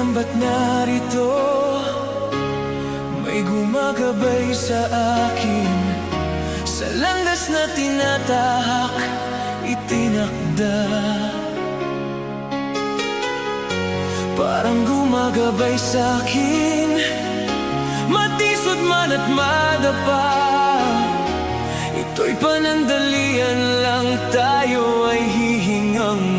Kailan ba't narito? May gumagabay sa akin, sa landas na tinatahak, itinakda. Parang gumagabay sa'kin, matisod man at madapa. Ito'y panandalian lang, tayo ay hihingang